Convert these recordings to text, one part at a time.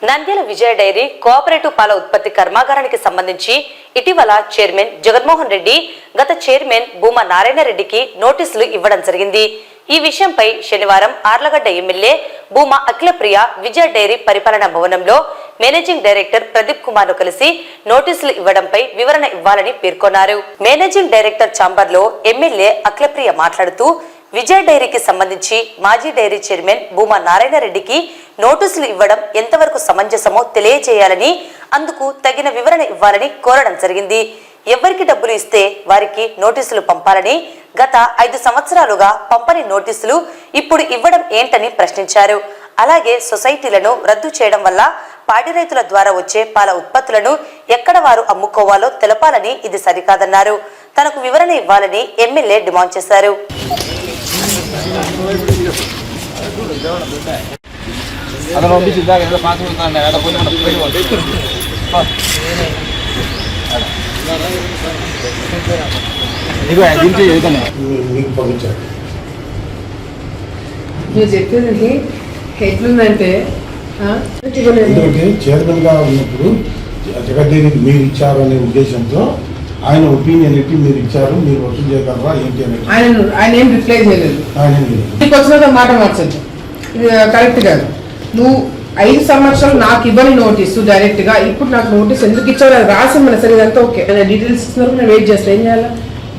నంద్యాల విజయ dairy cooperative పాల ఉత్పత్తి కర్మాగారానికి సంబంధించి ఇటీవల చైర్మన్ జగన్మోహన్ రెడ్డి గత చైర్మన్ భూమా నారాయణ రెడ్డికి నోటీసులు ఇవ్వడం జరిగింది. ఈ విషయంపై శనివారం ఆర్లగడ్డ ఎమ్మెల్యే భూమా అఖిలప్రియ విజయ డైరీ పరిపాలనా భవనంలో మేనేజింగ్ డైరెక్టర్ ప్రదీప్ కుమార్ ను కలిసి నోటీసులు ఇవ్వడంపై వివరణ ఇవ్వాలని పేర్కొన్నారు. మేనేజింగ్ డైరెక్టర్ ఛాంబర్ లో ఎమ్మెల్యే అఖిలప్రియ మాట్లాడుతూ విజయ డైరీకి సంబంధించి మాజీ డైరీ చైర్మన్ భూమా నారాయణ రెడ్డికి నోటీసులు ఇవ్వడం ఎంతవరకు సమంజసమో తెలియజేయాలని, అందుకు తగిన వివరణ ఇవ్వాలని కోరడం జరిగింది. ఎవరికి డబ్బులు ఇస్తే వారికి నోటీసులు పంపాలని, గత 5 సంవత్సరాలుగా పంపని నోటీసులు ఇప్పుడు ఇవ్వడం ఏంటని ప్రశ్నించారు. అలాగే సొసైటీలను రద్దు చేయడం వల్ల పాడి రైతుల ద్వారా వచ్చే పాల ఉత్పత్తులను ఎక్కడ వారు అమ్ముకోవాలో తెలపాలని ఇది సరికాదన్నారు. తనకు వివరణ ఇవ్వాలని ఎమ్మెల్యే డిమాండ్ చేశారు. మీరు చెప్పేది ఎట్లుందంటే చైర్మన్ గా ఉన్నప్పుడు జగడ్డేరికి మీరు ఇచ్చారు అనే ఉద్దేశంతో ఆయన ఒపీనియన్ ఎట్టి మీరు ఇచ్చారు, మీరు వసూలు చేయగలరా ఏంటి అనేది ఆయన ఏం రిప్లై చేయలేదు. నీకు వచ్చిన మాట మార్చద్దు, ఇది కరెక్ట్ కాదు. నువ్వు 5 సంవత్సరాలు నాకు ఇవ్వని నోటీసు డైరెక్ట్ గా ఇప్పుడు నాకు నోటీస్ ఎందుకు ఇచ్చావు అది రాసి మన సరే ఇదంతా ఓకే డీటెయిల్స్ ఇస్తున్నారు. నేను వెయిట్ చేస్తాను. ఏం చేయాలి?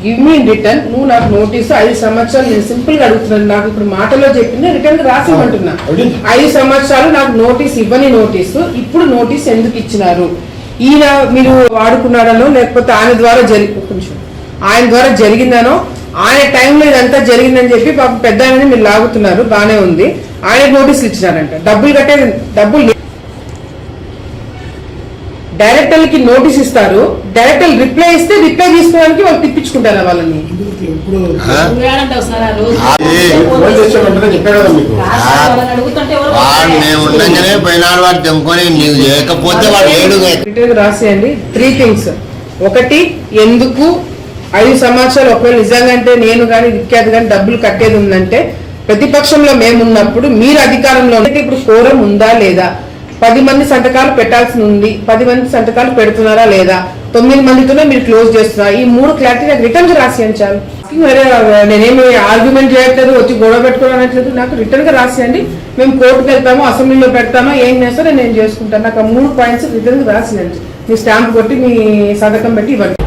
Give me in return. నువ్వు నాకు నోటీసు 5 సంవత్సరాలు నేను సింపుల్ గా అడుగుతున్నాను. నాకు ఇప్పుడు మాటలో చెప్పింది రిటర్న్ రాసి ఇవ్వమంటున్నా. 5 సంవత్సరాలు నాకు నోటీస్ ఇవ్వని నోటీసు ఇప్పుడు నోటీస్ ఎందుకు ఇచ్చినారు? ఈయన మీరు వాడుకున్నాడనో లేకపోతే ఆయన ద్వారా జరిగిందనో ఆయన టైంలో ఇదంతా జరిగిందని చెప్పి పాపం పెద్ద ఆయనని మీరు లాగుతున్నారు. బాగానే ఉంది. ఆయన నోటీసులు ఇచ్చినారంట. డబ్బులు డైరెక్టర్లకి నోటీస్ ఇస్తారు. డైరెక్టర్ రిప్లై ఇస్తే రిప్లై తీసుకోవడానికి వాళ్ళు తిప్పించుకుంటారా వాళ్ళని? రాసేయండి 3 థింగ్స్. ఒకటి, ఎందుకు 5 సంవత్సరాలు ఒకవేళ నిజంగా అంటే నేను కానీ విఖ్యాతి కానీ డబ్బులు కట్టేది ఉందంటే ప్రతిపక్షంలో మేమున్నప్పుడు మీరు అధికారంలో ఇప్పుడు కోరం ఉందా లేదా, 10 మంది సంతకాలు పెట్టాల్సి ఉంది, 10 మంది సంతకాలు పెడుతున్నారా లేదా, 9 మందితోనే మీరు క్లోజ్ చేస్తున్నారా, ఈ 3 క్లారిటీ నాకు రిటర్న్ గా రాసియండి చాలు. నేనేమి ఆర్గ్యుమెంట్ చేయట్లేదు, వచ్చి గొడవ పెట్టుకోవట్లేదు. నాకు రిటర్న్ గా రాసియండి. మేము కోర్టుకు వెళ్తామో అసెంబ్లీలో పెడతామో ఏం చేస్తారో నేను చేసుకుంటాను. నాకు 3 పాయింట్స్ రిటర్న్ గా రాసియండి. మీ స్టాంప్ కొట్టి మీ సంతకం పెట్టి ఇవ్వండి.